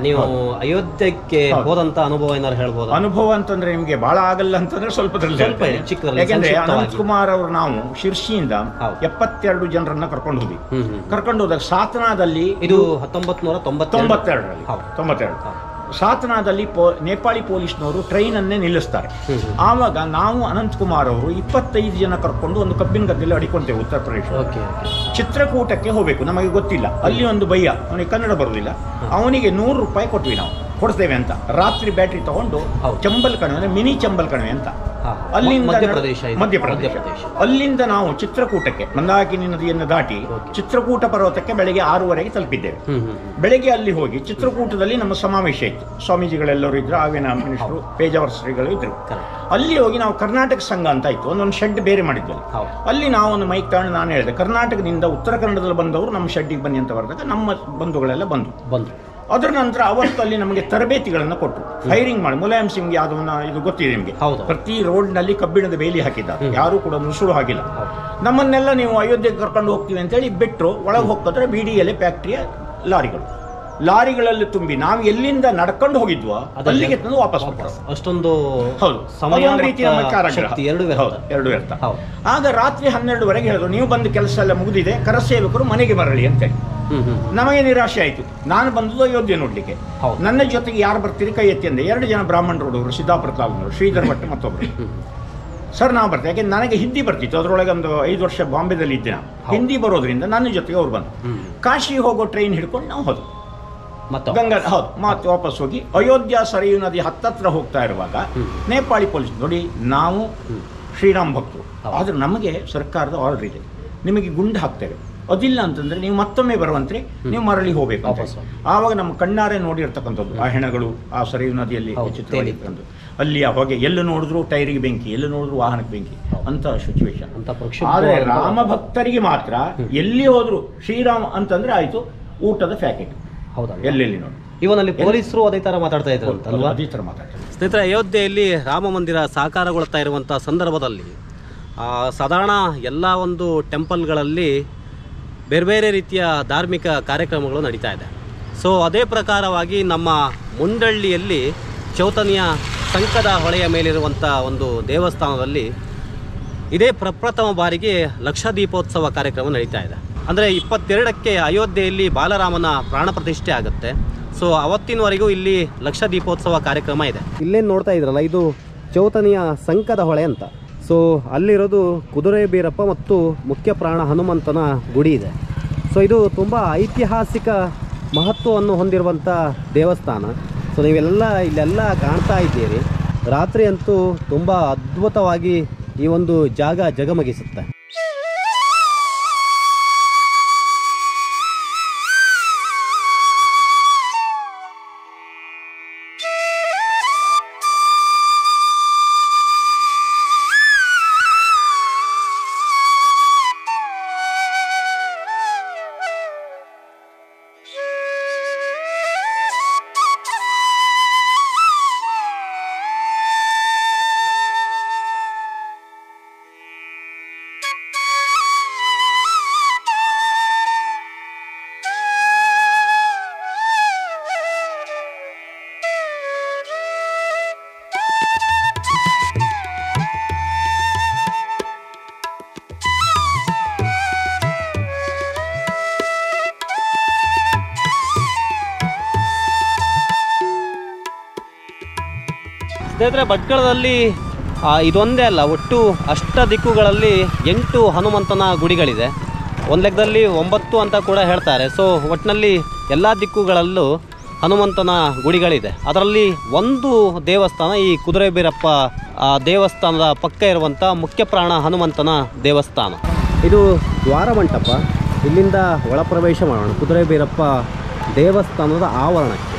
ನೀವು ಅಯೋಧ್ಯಕ್ಕೆ ಹೋದಂತ ಅನುಭವ ಏನಾದ್ರು ಹೇಳ್ಬೋದು? ಅನುಭವ ಅಂತಂದ್ರೆ ನಿಮಗೆ ಬಹಳ ಆಗಲ್ಲ ಅಂತಂದ್ರೆ ಸ್ವಲ್ಪದಲ್ಲಿ ಯಾಕೆಂದ್ರೆ ಅನಂತ್ ಕುಮಾರ್ ಅವರು ನಾವು ಶಿರ್ಸಿಯಿಂದ 72 ಜನರನ್ನ ಕರ್ಕೊಂಡು ಹೋದ್ವಿ. ಕರ್ಕೊಂಡು ಹೋದಾಗ ಸಾತನಾದಲ್ಲಿ ಇದು 1992 ಸಾತನಾದಲ್ಲಿ ನೇಪಾಳಿ ಪೊಲೀಸ್ನವರು ಟ್ರೈನ್ ಅನ್ನೇ ನಿಲ್ಲಿಸ್ತಾರೆ. ಆವಾಗ ನಾವು ಅನಂತ್ ಕುಮಾರ್ ಅವರು 25 ಜನ ಕರ್ಕೊಂಡು ಒಂದು ಕಬ್ಬಿನ ಗದ್ದೆಯಲ್ಲಿ ಅಡಿಕೊಂತೇವೆ ಉತ್ತರ ಪ್ರದೇಶ. ಚಿತ್ರಕೂಟಕ್ಕೆ ಹೋಗ್ಬೇಕು, ನಮಗೆ ಗೊತ್ತಿಲ್ಲ. ಅಲ್ಲಿ ಒಂದು ಭಯ್ಯ, ಅವನಿಗೆ ಕನ್ನಡ ಬರುವುದಿಲ್ಲ, ಅವನಿಗೆ 100 ರೂಪಾಯಿ ಕೊಟ್ವಿ, ನಾವು ಕೊಡ್ತೇವೆ ಅಂತ. ರಾತ್ರಿ ಬ್ಯಾಟ್ರಿ ತಗೊಂಡು ಚಂಬಲ್ ಕಣಿವೆ ಅಂದ್ರೆ ಮಿನಿ ಚಂಬಲ್ ಕಣಿವೆ ಅಂತ, ಅಲ್ಲಿಂದ ಮಧ್ಯಪ್ರದೇಶ, ಅಲ್ಲಿಂದ ನಾವು ಚಿತ್ರಕೂಟಕ್ಕೆ ಮಂದಾಕಿನಿ ನದಿಯನ್ನು ದಾಟಿ ಚಿತ್ರಕೂಟ ಪರ್ವತಕ್ಕೆ ಬೆಳಗ್ಗೆ 6:30ಗೆ ತಲುಪಿದ್ದೇವೆ. ಬೆಳಗ್ಗೆ ಅಲ್ಲಿ ಹೋಗಿ ಚಿತ್ರಕೂಟದಲ್ಲಿ ನಮ್ಮ ಸಮಾವೇಶ ಇತ್ತು, ಸ್ವಾಮೀಜಿಗಳೆಲ್ಲರೂ ಇದ್ರು, ಆವಿನ ಮಿನಿಸ್ಟ್ರು, ಪೇಜಾವರ್ ಶ್ರೀಗಳು ಇದ್ರು. ಅಲ್ಲಿ ಹೋಗಿ ನಾವು ಕರ್ನಾಟಕ ಸಂಘ ಅಂತ ಇತ್ತು, ಒಂದೊಂದು ಶೆಡ್ ಬೇರೆ ಮಾಡಿದ್ವಿ. ಅಲ್ಲಿ ನಾವು ಒಂದು ಮೈಕ್ ತಗೊಂಡು ನಾನು ಹೇಳಿದೆ, ಕರ್ನಾಟಕದಿಂದ ಉತ್ತರ ಕನ್ನಡದಲ್ಲಿ ಬಂದವರು ನಮ್ಮ ಶೆಡ್ಡಿಗೆ ಬನ್ನಿ ಅಂತ ಬರೆದಾಗ ನಮ್ಮ ಬಂಧುಗಳೆಲ್ಲ ಬಂದು ಅದರ ನಂತರ ಅವತ್ತು ಅಲ್ಲಿ ನಮಗೆ ತರಬೇತಿಗಳನ್ನು ಕೊಟ್ಟರು, ಹೈರಿಂಗ್ ಮಾಡಿ. ಮುಲಾಯಂ ಸಿಂಗ್ ಯಾದವ್ನ ಇದು ಗೊತ್ತಿದೆ ನಿಮಗೆ, ಪ್ರತಿ ರೋಡ್ ನಲ್ಲಿ ಕಬ್ಬಿಣದ ಬೇಲಿ ಹಾಕಿದ್ದಾರೆ, ಯಾರು ಕೂಡ ನುಸುಳು ಹಾಕಿಲ್ಲ. ನಮ್ಮನ್ನೆಲ್ಲ ನೀವು ಅಯೋಧ್ಯೆಗೆ ಕರ್ಕೊಂಡು ಹೋಗ್ತೀವಿ ಅಂತೇಳಿ ಬಿಟ್ಟರು. ಒಳಗೆ ಹೋಗ್ತಾರೆ BDLA ಫ್ಯಾಕ್ಟರಿಯ ಲಾರಿಗಳಲ್ಲಿ ತುಂಬಿ ನಾವು ಎಲ್ಲಿಂದ ನಡ್ಕೊಂಡು ಹೋಗಿದ್ವೋ ಅಲ್ಲಿಗೆ ತಂದು ವಾಪಸ್ ಕೊಟ್ಟರು. ಅಷ್ಟೊಂದು ಹೌದು, ಒಂದು ರೀತಿಯ ಎರಡು ವ್ಯರ್ಥ. ಆಗ ರಾತ್ರಿ 12:00ವರೆಗೆ ಹೇಳಿದ್ರು, ನೀವು ಬಂದು ಕೆಲಸ ಎಲ್ಲ ಮುಗಿದಿದೆ, ಕರಸೇವಕರು ಮನೆಗೆ ಬರಲಿ ಅಂತೇಳಿ. ನಮಗೆ ನಿರಾಶೆ ಆಯಿತು. ನಾನು ಬಂದದ್ದು ಅಯೋಧ್ಯೆ ನೋಡ್ಲಿಕ್ಕೆ. ನನ್ನ ಜೊತೆಗೆ ಯಾರು ಬರ್ತೀರಿ ಕೈ ಎತ್ತಿ ಅಂದೆ. 2 ಜನ ಬ್ರಾಹ್ಮಣರು ಹುಡುಗರು, ಸಿದ್ದಾಪುರದವರು, ಶ್ರೀಧರ್ ಭಟ್ ಮತ್ತೊಬ್ಬರು. ಸರ್ ನಾವು ಬರ್ತೇವೆ, ಯಾಕೆ ನನಗೆ ಹಿಂದಿ ಬರ್ತಿತ್ತು, ಅದರೊಳಗೆ ಒಂದು 5 ವರ್ಷ ಬಾಂಬೆದಲ್ಲಿ ಇದ್ದೆ ನಾನು. ಹಿಂದಿ ಬರೋದ್ರಿಂದ ನನ್ನ ಜೊತೆಗೆ ಅವ್ರು ಬಂದು ಕಾಶಿ ಹೋಗೋ ಟ್ರೈನ್ ಹಿಡ್ಕೊಂಡು ನಾವು ಹೋದ್ವು. ಗಂಗಾ ಮತ್ತೆ ವಾಪಸ್ ಹೋಗಿ ಅಯೋಧ್ಯ ಸರಯೂ ನದಿ ಹತ್ತತ್ರ ಹೋಗ್ತಾ ಇರುವಾಗ ನೇಪಾಳಿ ಪೊಲೀಸ್ ನೋಡಿ, ನಾವು ಶ್ರೀರಾಮ್ ಭಕ್ತರು, ಆದ್ರೆ ನಮಗೆ ಸರ್ಕಾರದ ಆರ್ಡರ್ ಇದೆ, ನಿಮಗೆ ಗುಂಡು ಹಾಕ್ತೇವೆ, ಅದಿಲ್ಲ ಅಂತಂದ್ರೆ ನೀವು ಮತ್ತೊಮ್ಮೆ ಬರುವಂತ್ರಿ, ನೀವು ಮರಳಿ ಹೋಗ್ಬೇಕು ಅಂತ. ಆವಾಗ ನಮ್ಮ ಕಣ್ಣಾರೆ ನೋಡಿರ್ತಕ್ಕಂಥದ್ದು ಆ ಹೆಣಗಳು ಆ ಸರಯೂ ನದಿಯಲ್ಲಿ ಚಿತ್ರವಾಗಿರ್ತಕ್ಕಂಥ. ಅಲ್ಲಿ ಆ ಹೊಗೆ, ಎಲ್ಲ ನೋಡಿದ್ರು ಟೈರಿಗೆ ಬೆಂಕಿ, ಎಲ್ಲ ನೋಡಿದ್ರು ವಾಹನಕ್ಕೆ ಬೆಂಕಿ ಅಂತ ಸಿಚುವೇಶನ್. ಆದ್ರೆ ರಾಮ ಭಕ್ತರಿಗೆ ಮಾತ್ರ ಎಲ್ಲಿ ಹೋದ್ರು ಶ್ರೀರಾಮ್ ಅಂತಂದ್ರೆ ಆಯ್ತು, ಊಟದ ಪ್ಯಾಕೆಟ್. ಹೌದಾ, ಎಲ್ಲೆಲ್ಲಿ ನೋಡಿ ಇವನಲ್ಲಿ ಪೊಲೀಸರು ಅದೇ ತರ ಮಾತಾಡ್ತಾ ಇದ್ರು ಅಂತ ಅಲ್ವಾ? ಅದೇ ತರ ಮಾತಾಡ್ತಾರೆ. ಸ್ನೇಹಿತರೆ, ಅಯೋಧ್ಯೆಯಲ್ಲಿ ರಾಮ ಮಂದಿರ ಸಾಕಾರಗೊಳ್ತಾ ಇರುವಂಥ ಸಂದರ್ಭದಲ್ಲಿ ಸಾಧಾರಣ ಎಲ್ಲ ಒಂದು ಟೆಂಪಲ್ಗಳಲ್ಲಿ ಬೇರೆ ಬೇರೆ ರೀತಿಯ ಧಾರ್ಮಿಕ ಕಾರ್ಯಕ್ರಮಗಳು ನಡೀತಾ ಇದೆ. ಸೊ ಅದೇ ಪ್ರಕಾರವಾಗಿ ನಮ್ಮ ಮುಂಡಳ್ಳಿಯಲ್ಲಿ ಚೌತನಿಯ ಸಂಕದ ಹೊಳೆಯ ಮೇಲಿರುವಂಥ ಒಂದು ದೇವಸ್ಥಾನದಲ್ಲಿ ಇದೇ ಪ್ರಪ್ರಥಮ ಬಾರಿಗೆ ಲಕ್ಷ ದೀಪೋತ್ಸವ ಕಾರ್ಯಕ್ರಮ ನಡೀತಾ ಇದೆ. ಅಂದರೆ 22ಕ್ಕೆ ಅಯೋಧ್ಯೆಯಲ್ಲಿ ಬಾಲರಾಮನ ಪ್ರಾಣ ಪ್ರತಿಷ್ಠೆ ಆಗುತ್ತೆ. ಸೊ ಅವತ್ತಿನವರೆಗೂ ಇಲ್ಲಿ ಲಕ್ಷ ದೀಪೋತ್ಸವ ಕಾರ್ಯಕ್ರಮ ಇದೆ. ಇಲ್ಲೇನು ನೋಡ್ತಾ ಇದ್ರಲ್ಲ, ಇದು ಚೌತನಿಯ ಸಂಕದ ಹೊಳೆ ಅಂತ. ಸೊ ಅಲ್ಲಿರೋದು ಕುದುರೆ ಬೀರಪ್ಪ ಮತ್ತು ಮುಖ್ಯ ಪ್ರಾಣ ಹನುಮಂತನ ಗುಡಿ ಇದೆ. ಸೊ ಇದು ತುಂಬ ಐತಿಹಾಸಿಕ ಮಹತ್ವವನ್ನು ಹೊಂದಿರುವಂಥ ದೇವಸ್ಥಾನ. ಸೊ ಇಲ್ಲೆಲ್ಲ ಕಾಣ್ತಾ ಇದ್ದೀರಿ. ರಾತ್ರಿ ಅಂತೂ ತುಂಬ ಅದ್ಭುತವಾಗಿ ಈ ಒಂದು ಜಾಗ ಜಗಮಗಿಸುತ್ತೆ. ಸ್ನೇಹಿತರೆ, ಭಟ್ಕಳದಲ್ಲಿ ಇದೊಂದೇ ಅಲ್ಲ, ಒಟ್ಟು ಅಷ್ಟ ದಿಕ್ಕುಗಳಲ್ಲಿ 8 ಹನುಮಂತನ ಗುಡಿಗಳಿದೆ. ಒಂದು ಲೆಕ್ಕದಲ್ಲಿ 9 ಅಂತ ಕೂಡ ಹೇಳ್ತಾರೆ. ಸೊ ಒಟ್ಟಿನಲ್ಲಿ ಎಲ್ಲ ದಿಕ್ಕುಗಳಲ್ಲೂ ಹನುಮಂತನ ಗುಡಿಗಳಿದೆ. ಅದರಲ್ಲಿ ಒಂದು ದೇವಸ್ಥಾನ ಈ ಕುದುರೆ ಬೀರಪ್ಪ ದೇವಸ್ಥಾನದ ಪಕ್ಕ ಇರುವಂಥ ಮುಖ್ಯ ಪ್ರಾಣ ಹನುಮಂತನ ದೇವಸ್ಥಾನ. ಇದು ದ್ವಾರ ಮಂಟಪ. ಇಲ್ಲಿಂದ ಒಳ ಪ್ರವೇಶ ಮಾಡೋಣ ಕುದುರೆ ಬೀರಪ್ಪ ದೇವಸ್ಥಾನದ ಆವರಣಕ್ಕೆ.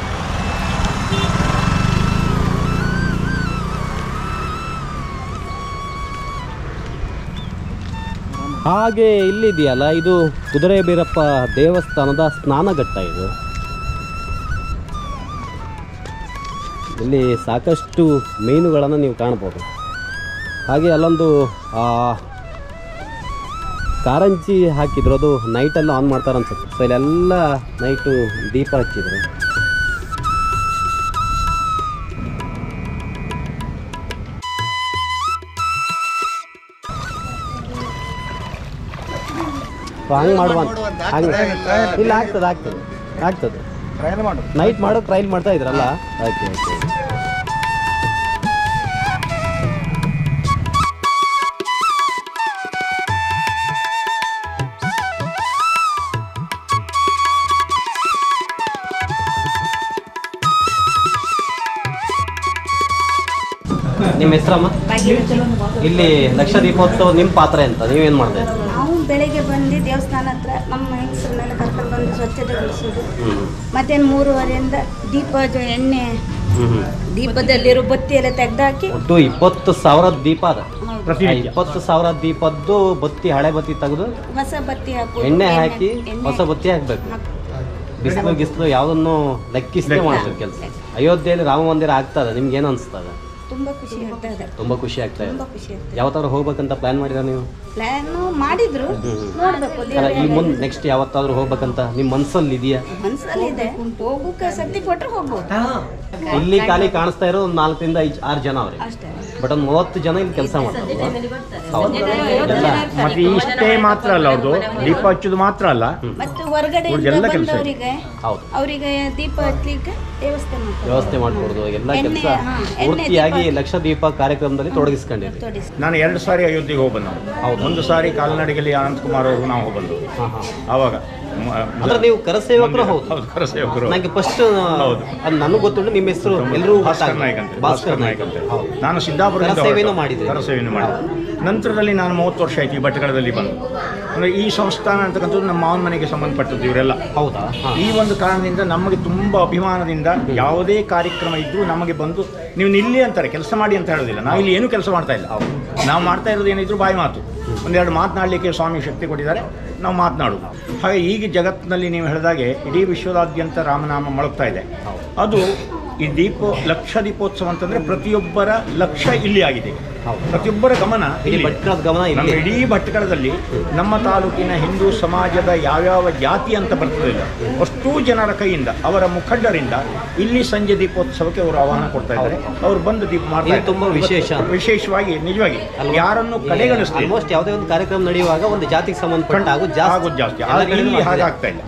ಹಾಗೆ ಇಲ್ಲಿದೆಯಲ್ಲ, ಇದು ಕುದುರೆ ಬೀರಪ್ಪ ದೇವಸ್ಥಾನದ ಸ್ನಾನಘಟ್ಟ. ಇದು ಇಲ್ಲಿ ಸಾಕಷ್ಟು ಮೀನುಗಳನ್ನು ನೀವು ಕಾಣ್ಬೋದು. ಹಾಗೆ ಅಲ್ಲೊಂದು ಕಾರಂಜಿ ಹಾಕಿದ್ರು, ಅದು ನೈಟೆಲ್ಲ ಆನ್ ಮಾಡ್ತಾರೆ ಅನ್ಸುತ್ತೆ. ಸೊ ಇಲ್ಲೆಲ್ಲ ನೈಟು ದೀಪ ಹಚ್ಚಿದ್ರು. ಹಂಗೆ ಮಾಡುವ ಹಂಗೆ ಇಲ್ಲ ಆಗ್ತದೆ ಆಗ್ತದೆ ಆಗ್ತದೆ ನೈಟ್ ಮಾಡೋ ಟ್ರೈಲ್ ಮಾಡ್ತಾ ಇದ್ರಲ್ಲ. Okay okay. ನಿಮ್ಮ ಹೆಸರಮ್ಮ? ಇಲ್ಲಿ ಲಕ್ಷ ದೀಪೋತ್ಸವ ನಿಮ್ಮ ಪಾತ್ರ ಅಂತ ನೀವೇನು ಮಾಡ್ತಾ ಇದ್ದೀರಿ? ನಾವು ಬೆಳಗ್ಗೆ ಬಂದು ದೇವಸ್ಥಾನ ಹತ್ರ ನಮ್ಮ ಹೆಂಗಸರನ್ನೆಲ್ಲ ಕರ್ಕೊಂಡು ಬಂದು ಸ್ವಚ್ಛತೆಗೊಳಿಸೋದು. ಮಧ್ಯಾಹ್ನ 3:30ರಿಂದ ಎಣ್ಣೆ ದೀಪದಲ್ಲಿರೋ ಬತ್ತಿ ಎಲ್ಲ ತೆಗೆದಾಕಿ ಒಟ್ಟು 20,000 ದೀಪ ಅದ. ಪ್ರತಿನಿತ್ಯ 20,000 ದೀಪದ್ದು ಬತ್ತಿ, ಹಳೆ ಬತ್ತಿ ತೆಗೆದು ಹೊಸ ಬತ್ತಿ ಹಾಕಿ ಎಣ್ಣೆ ಹಾಕಿ ಹೊಸ ಬತ್ತಿ ಹಾಕ್ಬೇಕು. ಬಿಸಿಲು ಯಾವುದನ್ನು ಲೆಕ್ಕಿಸದೆ ಮಾಡ್ತಾರೆ ಕೆಲಸ. ಅಯೋಧ್ಯೆಯಲ್ಲಿ ರಾಮ ಮಂದಿರ ಆಗ್ತದೆ, ನಿಮ್ಗೆ ಏನು ಅನಿಸ್ತದೆ? ತುಂಬಾ ಖುಷಿ ಆಗ್ತಾ ಇದೆ. ತುಂಬಾ ಖುಷಿ ಆಗ್ತಾ ಇದೆ. ತುಂಬಾ ಖುಷಿ ಆಗ್ತಾ ಇದೆ. ಯಾವತ್ತಾದ್ರೂ ಹೋಗ್ಬೇಕಂತ ಪ್ಲಾನ್ ಮಾಡಿದ್ರ ನೀವು? ಪ್ಲಾನ್ ಮಾಡಿದ್ರು, ನೋಡ್ಬೇಕು. ಅಲ್ಲ, ಈ ಮುಂದೆ ನೆಕ್ಸ್ಟ್ ಯಾವತ್ತಾದ್ರೂ ಹೋಗ್ಬೇಕಂತ ನಿಮ್ಮ ಮನಸ್ಸಲ್ಲಿ ಇದೆಯಾ? ಮನಸ್ಸಲ್ಲಿ ಇದೆ, ಹೋಗಕ್ಕೆ ಶಕ್ತಿ ಕೊಟ್ಟರೆ ಹೋಗ್ಬೋದು. ಇಲ್ಲಿ ಖಾಲಿ ಕಾಣಿಸ್ತಾ ಇರೋ ಒಂದು 4ರಿಂದ 6 ಜನ ಅವ್ರಿಗೆ, ಅಷ್ಟೇ. ಬಟ್ ಒಂದು 30 ಜನ ಇಲ್ಲಿ ಕೆಲಸ ಮಾಡ್ತಾರೆ. ಹೌದು. ಎಲ್ಲ ಮತ್ತೆ ಇಷ್ಟೇ ಮಾತ್ರ ಅಲ್ಲ, ಅವ್ರದ್ದು ದೀಪ ಹಚ್ಚೋದು ಮಾತ್ರ ಅಲ್ಲ, ಮತ್ತೆ ಹೊರಗಡೆ ಎಲ್ಲ ಕೆಲ್ಸ ಇದೆ. ಬಂದವರಿಗೆ ಹೌದು, ಅವರಿಗೆ ದೀಪ ಹಚ್ಚಲಿಕ್ಕೆ ವ್ಯವಸ್ಥೆ ಮಾಡ್ಕೊಡೋದು ಎಲ್ಲ ಎಣ್ಣೆ, ಕೆಲಸ ಹಾ, ಪೂರ್ತಿಯಾಗಿ ಲಕ್ಷ ದೀಪ ಕಾರ್ಯಕ್ರಮದಲ್ಲಿ ತೊಡಗಿಸ್ಕೊಂಡಿರಿ. ನಾನು 2 ಸಾರಿ ಅಯೋಧ್ಯೆಗೆ ಹೋಗಿ ಬಂದ. ಹೌದು. ಒಂದು ಸಾರಿ ಕಾಲ್ನಡಿಗೆಯಲ್ಲಿ ಅನಂತಕುಮಾರ್ ಅವರು ನಾವು ಹೋಗ್ಬಂದು. ಆವಾಗ ಅಂದ್ರೆ ನೀವು ಕರಸೇವಕರು? ಹೌದು ಹೌದು, ಕರಸೇವಕರು. ನನಗೆ ಫಸ್ಟ್ ಹೌದು, ಅದು ನನಗೆ ಗೊತ್ತುಂಟು. ನಿಮ್ಮ ಹೆಸರು ಎಲ್ಲರೂ ಭಾಸ್ಕರ್ ನಾಯ್ಕ ಅಂತ. ಭಾಸ್ಕರ್ ನಾಯ್ಕ ಅಂತ. ನಾನು ಸಿದ್ದಾಪುರದಿಂದ ಕರಸೇವೆನೂ ಮಾಡಿದ್ರಿ? ಕರಸೇವೆನೂ ಮಾಡಿದೆ. ನಂತರದಲ್ಲಿ ನಾನು 30 ವರ್ಷ ಆಯ್ತು ಈ ಭಟ್ಕಳದಲ್ಲಿ ಬಂದು. ಅಂದರೆ ಈ ಸಂಸ್ಥಾನ ಅಂತಕ್ಕಂಥದ್ದು ನಮ್ಮ ಮಾವನ ಮನೆಗೆ ಸಂಬಂಧಪಟ್ಟದ್ದು ಇವರೆಲ್ಲ. ಹೌದಾ? ಈ ಒಂದು ಕಾರಣದಿಂದ ನಮಗೆ ತುಂಬ ಅಭಿಮಾನದಿಂದ ಯಾವುದೇ ಕಾರ್ಯಕ್ರಮ ಇದ್ದರೂ ನಮಗೆ ಬಂದು ನೀವು ನಿಲ್ಲಿ ಅಂತಾರೆ, ಕೆಲಸ ಮಾಡಿ ಅಂತ ಹೇಳೋದಿಲ್ಲ. ನಾವು ಇಲ್ಲಿ ಏನೂ ಕೆಲಸ ಮಾಡ್ತಾ ಇಲ್ಲ. ನಾವು ಮಾಡ್ತಾ ಇರೋದು ಏನಿದ್ರು ಬಾಯಿ ಮಾತು. ಒಂದೆರಡು ಮಾತನಾಡಲಿಕ್ಕೆ ಸ್ವಾಮಿ ಶಕ್ತಿ ಕೊಟ್ಟಿದ್ದಾರೆ, ನಾವು ಮಾತನಾಡೋದು. ಹಾಗೆ ಈಗ ಜಗತ್ತಿನಲ್ಲಿ ನೀವು ಹೇಳಿದಾಗೆ ಇಡೀ ವಿಶ್ವದಾದ್ಯಂತ ರಾಮನಾಮ ಮೊಳಗ್ತಾ ಇದೆ. ಅದು ಈ ಲಕ್ಷ ದೀಪೋತ್ಸವ ಅಂತಂದರೆ ಪ್ರತಿಯೊಬ್ಬರ ಲಕ್ಷ್ಯ ಇಲ್ಲಿ ಆಗಿದೆ. ಪ್ರತಿಯೊಬ್ಬರ ಗಮನ ಇಲ್ಲಿ, ಭಟ್ಕಳದ ಗಮನ ನಮ್ಮ ಇಡೀ ಭಟ್ಕಳದಲ್ಲಿ ನಮ್ಮ ತಾಲೂಕಿನ ಹಿಂದೂ ಸಮಾಜದ ಯಾವ್ಯಾವ ಜಾತಿ ಅಂತ ಬರ್ತದಿಲ್ಲ, ಅಷ್ಟೂ ಜನರ ಕೈಯಿಂದ, ಅವರ ಮುಖಂಡರಿಂದ ಇಲ್ಲಿ ಸಂಜೆ ದೀಪೋತ್ಸವಕ್ಕೆ ಅವರು ಆಹ್ವಾನ ಕೊಡ್ತಾ ಇದ್ದಾರೆ. ಅವ್ರು ಬಂದು ದೀಪ ಮಾಡ್ತಾರೆ. ತುಂಬಾ ವಿಶೇಷವಾಗಿ ನಿಜವಾಗಿ ಯಾರನ್ನು ಕಡೆಗಣಿಸ್ತಾರೆ. ಆಲ್ಮೋಸ್ಟ್ ಯಾವುದೇ ಒಂದು ಕಾರ್ಯಕ್ರಮ ನಡೆಯುವಾಗ ಒಂದು ಜಾತಿಗೆ ಸಂಬಂಧಪಟ್ಟ ಆಗೋದು ಜಾಸ್ತಿ. ಇಲ್ಲಿ ಹಾಗಾಗ್ತಾ ಇಲ್ಲ.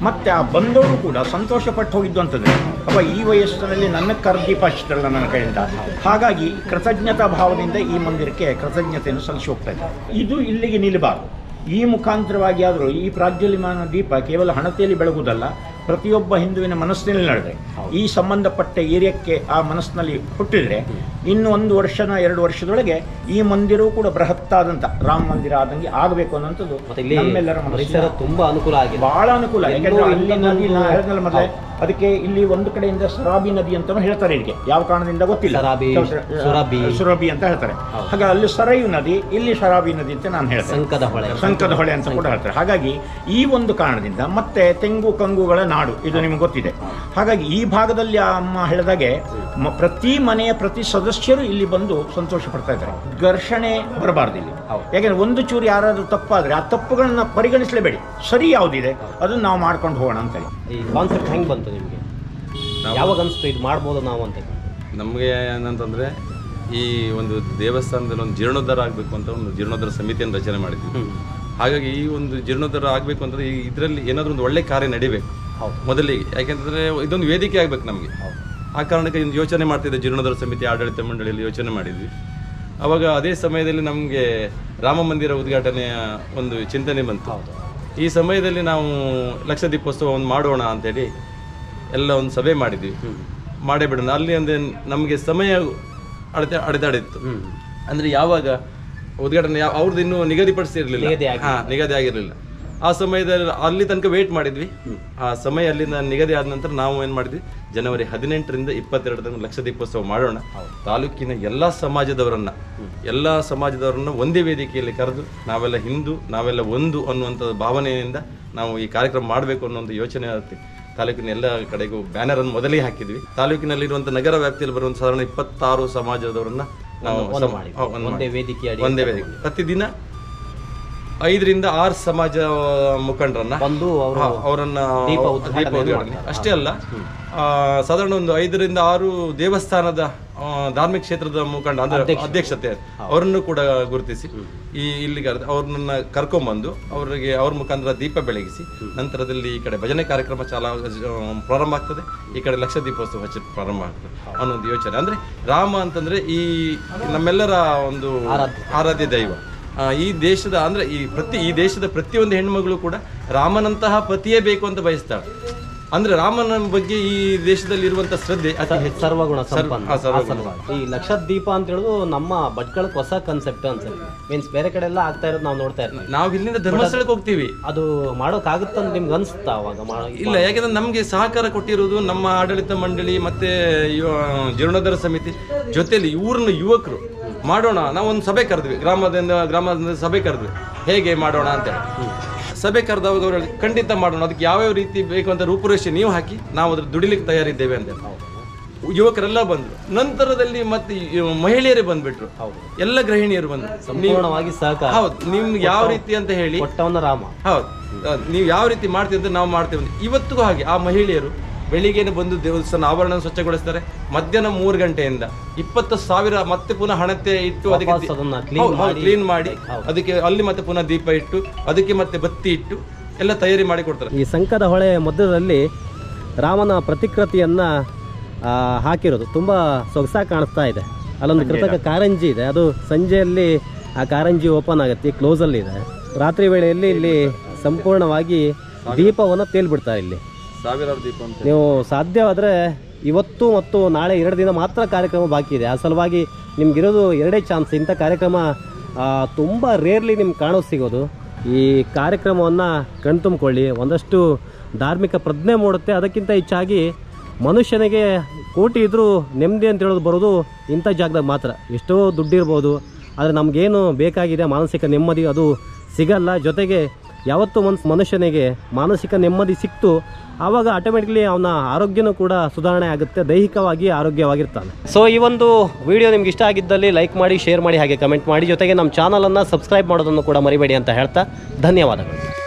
ಮತ್ತೆ ಆ ಬಂದವರು ಕೂಡ ಸಂತೋಷ ಪಟ್ಟು ಹೋಗಿದ್ದು ಅಂತಂದ್ರೆ, ಅಪ್ಪ ಈ ವಯಸ್ಸಿನಲ್ಲಿ ನನ್ನ ದೀಪ ಹಚ್ಚಿದ್ರಲ್ಲ ನನ್ನ ಕೈಯಿಂದ. ಹಾಗಾಗಿ ಕೃತಜ್ಞತಾ ಭಾವದಿಂದ ಈ ಮಂದಿರಕ್ಕೆ ಕೃತಜ್ಞತೆಯನ್ನು ಸಲ್ಲಿಸಿ ಹೋಗ್ತಾ ಇದ್ದಾರೆ. ಇದು ಇಲ್ಲಿಗೆ ನಿಲ್ಲಬಾರದು. ಈ ಮುಖಾಂತರವಾಗಿ ಆದರೂ ಈ ಪ್ರಾಜ್ವಲ್ಯಮಾನ ದೀಪ ಕೇವಲ ಹಣತೆಯಲ್ಲಿ ಬೆಳಗುವುದಲ್ಲ, ಪ್ರತಿಯೊಬ್ಬ ಹಿಂದುವಿನ ಮನಸ್ಸಿನಲ್ಲಿ ನಡೆದರೆ, ಈ ಸಂಬಂಧಪಟ್ಟ ಏರಿಯಾಕ್ಕೆ ಆ ಮನಸ್ಸಿನಲ್ಲಿ ಹುಟ್ಟಿದರೆ, ಇನ್ನು 1 ವರ್ಷ 2 ವರ್ಷದೊಳಗೆ ಈ ಮಂದಿರವೂ ಕೂಡ ಬೃಹತ್ತಾದಂಥ ರಾಮ ಮಂದಿರ ಆದಂಗೆ ಆಗಬೇಕು ಅನ್ನೋಂಥದ್ದು ನಮ್ಮೆಲ್ಲರ ಪರಿಸರ ತುಂಬಾ ಅನುಕೂಲ ಆಗಿದೆ, ಬಹಳ ಅನುಕೂಲ. ಯಾಕೆಂದ್ರೆ ಅಲ್ಲಿ ನದಿ ಹೇಳಿದ್ನಲ್ಲ ಮೊದಲೇ, ಅದಕ್ಕೆ ಇಲ್ಲಿ ಒಂದು ಕಡೆಯಿಂದ ಸುರಾಬಿ ನದಿ ಅಂತ ಹೇಳ್ತಾರೆ. ಇದಕ್ಕೆ ಯಾವ ಕಾರಣದಿಂದ ಗೊತ್ತಿಲ್ಲ, ಸುರಬಿ ಅಂತ ಹೇಳ್ತಾರೆ. ಹಾಗೆ ಅಲ್ಲಿ ಸರಯು ನದಿ, ಇಲ್ಲಿ ಶರಾಬಿ ನದಿ ಅಂತ ನಾನು ಹೇಳ್ತೇನೆ, ಸಂಕದ ಹೊಳೆ ಅಂತ ಕೂಡ ಹೇಳ್ತಾರೆ. ಹಾಗಾಗಿ ಈ ಒಂದು ಕಾರಣದಿಂದ, ಮತ್ತೆ ತೆಂಗು ಕಂಗುಗಳ ನಾಡು ಇದು ನಿಮ್ಗೆ ಗೊತ್ತಿದೆ. ಹಾಗಾಗಿ ಈ ಭಾಗದಲ್ಲಿ ಅಮ್ಮ ಹೇಳಿದಾಗೆ ಪ್ರತಿ ಮನೆಯ ಪ್ರತಿ ಸದಸ್ಯರು ಇಲ್ಲಿ ಬಂದು ಸಂತೋಷ ಪಡ್ತಾ ಇದ್ದಾರೆ. ಘರ್ಷಣೆ ಬರಬಾರ್ದು ಇಲ್ಲಿ. ಯಾಕೆಂದ್ರೆ ಒಂದು ಚೂರು ಯಾರಾದ್ರೂ ತಪ್ಪಾದ್ರೆ ಆ ತಪ್ಪುಗಳನ್ನ ಪರಿಗಣಿಸಲೇಬೇಡಿ, ಸರಿ ಯಾವುದಿದೆ ಅದನ್ನ ನಾವು ಮಾಡ್ಕೊಂಡು ಹೋಗೋಣ ಅಂತ. ಈ ಕಾನ್ಸೆಪ್ಟ್ ಹೆಂಗೆ ಬಂತು ನಿಮಗೆ? ಯಾವಾಗ ಅನಿಸ್ತು ಇದು ಮಾಡ್ಬೋದು ನಾವು ಅಂತ? ನಮಗೆ ಏನಂತಂದರೆ, ಈ ಒಂದು ದೇವಸ್ಥಾನದಲ್ಲಿ ಒಂದು ಜೀರ್ಣೋದ್ಧಾರ ಆಗಬೇಕು ಅಂತ ಒಂದು ಜೀರ್ಣೋದ್ಧಾರ ಸಮಿತಿಯನ್ನು ರಚನೆ ಮಾಡಿದ್ವಿ. ಹಾಗಾಗಿ ಈ ಒಂದು ಜೀರ್ಣೋದ್ಧಾರ ಆಗಬೇಕು ಅಂತಂದರೆ ಇದರಲ್ಲಿ ಏನಾದರೂ ಒಂದು ಒಳ್ಳೆ ಕಾರ್ಯ ನಡಿಬೇಕು ಮೊದಲಿಗೆ. ಯಾಕೆಂತಂದರೆ ಇದೊಂದು ವೇದಿಕೆ ಆಗಬೇಕು ನಮಗೆ. ಆ ಕಾರಣಕ್ಕೆ ಒಂದು ಯೋಚನೆ ಮಾಡ್ತಿದ್ದೆ, ಜೀರ್ಣೋದ್ಧಾರ ಸಮಿತಿ ಆಡಳಿತ ಮಂಡಳಿಯಲ್ಲಿ ಯೋಚನೆ ಮಾಡಿದ್ವಿ. ಆವಾಗ ಅದೇ ಸಮಯದಲ್ಲಿ ನಮಗೆ ರಾಮ ಮಂದಿರ ಉದ್ಘಾಟನೆಯ ಒಂದು ಚಿಂತನೆ ಬಂತು. ಈ ಸಮಯದಲ್ಲಿ ನಾವು ಲಕ್ಷ ದೀಪೋತ್ಸವವನ್ನು ಮಾಡೋಣ ಅಂತೇಳಿ ಎಲ್ಲ ಒಂದು ಸಭೆ ಮಾಡಿದ್ವಿ. ಮಾಡೇ ಬಿಡೋಣ ಅಲ್ಲಿ ಅಂದರೆ ನಮಗೆ ಸಮಯ ಅಡೆದಾಡಿತ್ತು. ಅಂದರೆ ಯಾವಾಗ ಉದ್ಘಾಟನೆ ಅವ್ರದ್ದು ಇನ್ನೂ ನಿಗದಿಪಡಿಸಿರಲಿಲ್ಲ, ನಿಗದಿ ಆಗಿರಲಿಲ್ಲ. ಆ ಸಮಯದಲ್ಲಿ ಅಲ್ಲಿ ತನಕ ವೇಟ್ ಮಾಡಿದ್ವಿ. ಆ ಸಮಯ ಅಲ್ಲಿಂದ ನಿಗದಿ ಆದ ನಂತರ ನಾವು ಏನು ಮಾಡಿದ್ವಿ, ಜನವರಿ 18ರಿಂದ 22 ತನಕ ಲಕ್ಷ ದೀಪೋತ್ಸವ ಮಾಡೋಣ. ತಾಲೂಕಿನ ಎಲ್ಲ ಸಮಾಜದವರನ್ನ ಒಂದೇ ವೇದಿಕೆಯಲ್ಲಿ ಕರೆದು ನಾವೆಲ್ಲ ಹಿಂದೂ, ನಾವೆಲ್ಲ ಒಂದು ಅನ್ನುವಂಥ ಭಾವನೆಯಿಂದ ನಾವು ಈ ಕಾರ್ಯಕ್ರಮ ಮಾಡಬೇಕು ಅನ್ನೋ ಯೋಚನೆ ಆಗುತ್ತೆ. ತಾಲೂಕಿನ ಎಲ್ಲ ಕಡೆಗೂ ಬ್ಯಾನರ್ ಅನ್ನು ಮೊದಲೇ ಹಾಕಿದ್ವಿ. ತಾಲೂಕಿನಲ್ಲಿರುವಂಥ ನಗರ ವ್ಯಾಪ್ತಿಯಲ್ಲಿ ಬರುವಂಥ ಸಾಧಾರಣ 26 ಸಮಾಜದವರನ್ನ ನಾವು ಒಂದೇ ವೇದಿಕೆ ಪ್ರತಿದಿನ 5ರಿಂದ 6 ಸಮಾಜ ಮುಖಂಡರನ್ನ ಬಂದು ಅವರನ್ನ ದೀಪ ಉದ್ಘಾಟನೆ ಅಷ್ಟೇ ಅಲ್ಲ, ಸಾಧಾರಣ ಒಂದು 5ರಿಂದ 6 ದೇವಸ್ಥಾನದ ಧಾರ್ಮಿಕ ಕ್ಷೇತ್ರದ ಮುಖಂಡ ಅಂದ್ರೆ ಅಧ್ಯಕ್ಷತೆ ಅವರನ್ನು ಕೂಡ ಗುರುತಿಸಿ ಇಲ್ಲಿಗೆ ಅವ್ರನ್ನ ಕರ್ಕೊಂಡ್ಬಂದು ಅವರಿಗೆ ಅವ್ರ ಮುಖಾಂತರ ದೀಪ ಬೆಳಗಿಸಿ ನಂತರದಲ್ಲಿ ಈ ಕಡೆ ಭಜನೆ ಕಾರ್ಯಕ್ರಮ ಪ್ರಾರಂಭ ಆಗ್ತದೆ, ಈ ಕಡೆ ಲಕ್ಷ ದೀಪೋತ್ಸವ ಪ್ರಾರಂಭ ಆಗ್ತದೆ ಅನ್ನೋದು ಯೋಚನೆ. ಅಂದ್ರೆ ರಾಮ ಅಂತಂದ್ರೆ ಈ ನಮ್ಮೆಲ್ಲರ ಒಂದು ಆರಾಧ್ಯ ದೈವ. ಈ ದೇಶದ ಅಂದ್ರೆ ಈ ದೇಶದ ಪ್ರತಿಯೊಂದು ಹೆಣ್ಮಗಳು ಕೂಡ ರಾಮನಂತಹ ಪತಿಯೇ ಬೇಕು ಅಂತ ಬಯಸ್ತಾಳೆ. ಅಂದ್ರೆ ರಾಮನ ಬಗ್ಗೆ ಈ ದೇಶದಲ್ಲಿ ಇರುವಂತ ಶ್ರದ್ಧೆ ಅತಿ ಹೆಚ್ಚು. ಸರ್ವಗುಣ ಸಂಪನ್ನ. ಈ ಲಕ್ಷ ದೀಪ ಅಂತ ಹೇಳೋದು ನಮ್ಮ ಭಟ್ಕಳಕ್ಕೆ ಹೊಸ ಕಾನ್ಸೆಪ್ಟ್ ಅನ್ಸುತ್ತೆ. ಮೀನ್ಸ್ ಬೇರೆ ಕಡೆ ಎಲ್ಲ ಆಗ್ತಾ ಇರೋದು ನಾವು ನೋಡ್ತಾ ಇರ್ತೀವಿ. ನಾವು ಇಲ್ಲಿಂದ ಧರ್ಮಸ್ಥಳಕ್ಕೆ ಹೋಗ್ತೀವಿ, ಅದು ಮಾಡೋಕ್ಕಾಗುತ್ತಂತ ನಿಮ್ಗೆ ಅನ್ಸುತ್ತಾ ಅವಾಗ? ಇಲ್ಲ, ಯಾಕಂದ್ರೆ ನಮ್ಗೆ ಸಹಕಾರ ಕೊಟ್ಟಿರುವುದು ನಮ್ಮ ಆಡಳಿತ ಮಂಡಳಿ ಮತ್ತೆ ಜೀರ್ಣೋದ್ಧಾರ ಸಮಿತಿ ಜೊತೆಲಿ ಊರಿನ ಯುವಕರು. ಮಾಡೋಣ, ನಾವೊಂದು ಸಭೆ ಕರೆದ್ವಿ, ಗ್ರಾಮದಿಂದ ಸಭೆ ಕರೆದ್ವಿ, ಹೇಗೆ ಮಾಡೋಣ ಅಂತೇಳಿ ಸಭೆ ಕರೆದವಾಗ ಅವರಲ್ಲಿ ಖಂಡಿತ ಮಾಡೋಣ, ಅದಕ್ಕೆ ಯಾವ್ಯಾವ ರೀತಿ ಬೇಕು ಅಂತ ರೂಪುರೇಷೆ ನೀವು ಹಾಕಿ ನಾವು ಅದ್ರ ದುಡಿಲಿಕ್ಕೆ ತಯಾರಿದ್ದೇವೆ ಅಂತ ಯುವಕರೆಲ್ಲ ಬಂದ್ರು. ನಂತರದಲ್ಲಿ ಮತ್ತೆ ಮಹಿಳೆಯರೇ ಬಂದ್ಬಿಟ್ರು, ಎಲ್ಲ ಗೃಹಿಣಿಯರು ಬಂದ್ರು. ಸಂಪೂರ್ಣವಾಗಿ ಸಹಕಾರ. ಹೌದು, ನಿಮ್ಗೆ ಯಾವ ರೀತಿ ಅಂತ ಹೇಳಿ ರಾಮ. ಹೌದು, ನೀವು ಯಾವ ರೀತಿ ಮಾಡ್ತೀವಿ ಅಂತ ನಾವು ಮಾಡ್ತೇವೆ. ಇವತ್ತಿಗೂ ಹಾಗೆ ಆ ಮಹಿಳೆಯರು ಬೆಳಿಗ್ಗೆನೆ ಬಂದು ದೇವಸ್ಥಾನ ಆವರಣ ಸ್ವಚ್ಛಗೊಳಿಸ್ತಾರೆ. ಮಧ್ಯಾಹ್ನ 3 ಗಂಟೆಯಿಂದ 20,000 ಮತ್ತೆ ಪುನಃ ಹಣತೆ ಇಟ್ಟು ಅದಕ್ಕೆ ಕ್ಲೀನ್ ಮಾಡಿ ಅದಕ್ಕೆ ಅಲ್ಲಿ ಮತ್ತೆ ಪುನಃ ದೀಪ ಇಟ್ಟು ಅದಕ್ಕೆ ಮತ್ತೆ ಬತ್ತಿ ಇಟ್ಟು ಎಲ್ಲ ತಯಾರಿ ಮಾಡಿ ಕೊಡ್ತಾರೆ. ಈ ಸಂಕದ ಹೊಳೆ ಮಧ್ಯದಲ್ಲಿ ರಾಮನ ಪ್ರತಿಕೃತಿಯನ್ನ ಹಾಕಿರೋದು ತುಂಬಾ ಸೊಗಸಾಗಿ ಕಾಣಿಸ್ತಾ ಇದೆ. ಅಲ್ಲೊಂದು ಕೃತಕ ಕಾರಂಜಿ ಇದೆ, ಅದು ಸಂಜೆಯಲ್ಲಿ ಆ ಕಾರಂಜಿ ಓಪನ್ ಆಗುತ್ತೆ, ಕ್ಲೋಸ್ ಅಲ್ಲಿ ಇದೆ. ರಾತ್ರಿ ವೇಳೆಯಲ್ಲಿ ಇಲ್ಲಿ ಸಂಪೂರ್ಣವಾಗಿ ದೀಪವನ್ನು ತೇಲ್ಬಿಡ್ತಾರೆ. ಇಲ್ಲಿ 1000 ದೀಪ ಅಂತ. ನೀವು ಸಾಧ್ಯವಾದರೆ ಇವತ್ತು ಮತ್ತು ನಾಳೆ 2 ದಿನ ಮಾತ್ರ ಕಾರ್ಯಕ್ರಮ ಬಾಕಿ ಇದೆ. ಆ ಸಲುವಾಗಿ ನಿಮ್ಗಿರೋದು 2 ಚಾನ್ಸ್. ಇಂಥ ಕಾರ್ಯಕ್ರಮ ತುಂಬ ರೇರ್ಲಿ ನಿಮ್ಗೆ ಕಾಣೋದು ಸಿಗೋದು. ಈ ಕಾರ್ಯಕ್ರಮವನ್ನು ಕಣ್ತುಂಬಿಕೊಳ್ಳಿ, ಒಂದಷ್ಟು ಧಾರ್ಮಿಕ ಪ್ರಜ್ಞೆ ಮೂಡುತ್ತೆ. ಅದಕ್ಕಿಂತ ಹೆಚ್ಚಾಗಿ ಮನುಷ್ಯನಿಗೆ ಕೋಟಿ ಇದ್ರೂ ನೆಮ್ಮದಿ ಅಂತ ಹೇಳೋದು ಬರೋದು ಇಂಥ ಜಾಗದಾಗ ಮಾತ್ರ. ಎಷ್ಟೋ ದುಡ್ಡಿರ್ಬೋದು, ಆದರೆ ನಮಗೇನು ಬೇಕಾಗಿದೆ ಮಾನಸಿಕ ನೆಮ್ಮದಿ ಅದು ಸಿಗಲ್ಲ. ಜೊತೆಗೆ ಯಾವತ್ತು ಮನುಷ್ಯನಿಗೆ ಮಾನಸಿಕ ನೆಮ್ಮದಿ ಸಿಕ್ತು ಆವಾಗ ಆಟೋಮೆಟಿಕ್ಲಿ ಅವನ ಆರೋಗ್ಯನೂ ಕೂಡ ಸುಧಾರಣೆ ಆಗುತ್ತೆ, ದೈಹಿಕವಾಗಿ ಆರೋಗ್ಯವಾಗಿರ್ತಾನೆ. ಸೊ ಈ ಒಂದು ವಿಡಿಯೋ ನಿಮ್ಗೆ ಇಷ್ಟ ಆಗಿದ್ದಲ್ಲಿ ಲೈಕ್ ಮಾಡಿ, ಶೇರ್ ಮಾಡಿ, ಹಾಗೆ ಕಮೆಂಟ್ ಮಾಡಿ. ಜೊತೆಗೆ ನಮ್ಮ ಚಾನಲನ್ನು ಸಬ್ಸ್ಕ್ರೈಬ್ ಮಾಡೋದನ್ನು ಕೂಡ ಮರಿಬೇಡಿ ಅಂತ ಹೇಳ್ತಾ ಧನ್ಯವಾದಗಳು.